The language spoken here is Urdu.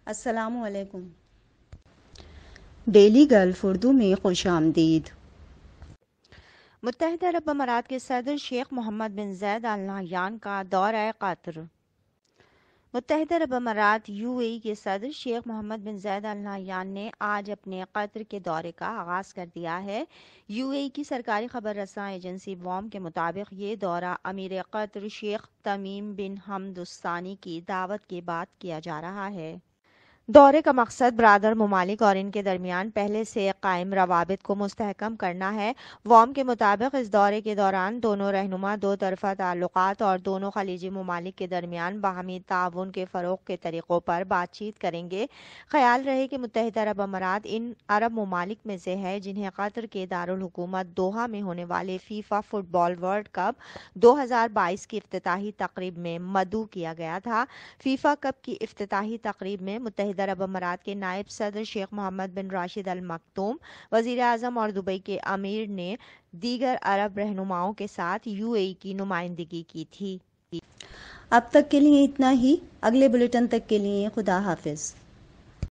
السلام علیکم۔ ڈیلی گلف اردو میں خوش آمدید۔ متحدہ عرب امارات کے صدر شیخ محمد بن زاید آل نہیان کا دورہ قطر۔ متحدہ عرب امارات UAE کے صدر شیخ محمد بن زاید آل نہیان نے آج اپنے قطر کے دورے کا آغاز کر دیا ہے۔ UAE کی سرکاری خبر رساں ایجنسی وام کے مطابق یہ دورہ امیر قطر شیخ تمیم بن حمد الثانی کی دعوت کے بعد کیا جا رہا ہے۔ دورے کا مقصد برادر ممالک اور ان کے درمیان پہلے سے قائم روابط کو مستحکم کرنا ہے۔ وام کے مطابق اس دورے کے دوران دونوں رہنما دو طرفہ تعلقات اور دونوں خلیجی ممالک کے درمیان باہمی تعاون کے فروغ کے طریقوں پر بات چیت کریں گے۔ خیال رہے کہ متحدہ عرب امارات ان عرب ممالک میں سے ہے جنہیں قطر کے دارالحکومت دوحہ میں ہونے والے فیفا فٹ بال ورلڈ کپ 2022 کی افتتاحی تقریب میں مدعو کیا گیا تھا۔ فیفا کپ کی افتتاحی تقریب میں متحدہ عرب امارات کے نائب صدر شیخ محمد بن راشد ال مکتوم، وزیر اعظم اور دبئی کے امیر نے دیگر عرب رہنماؤں کے ساتھ UAE کی نمائندگی کی تھی۔ اب تک کے لیے اتنا ہی۔ اگلے بلیٹن تک کے لیے خدا حافظ۔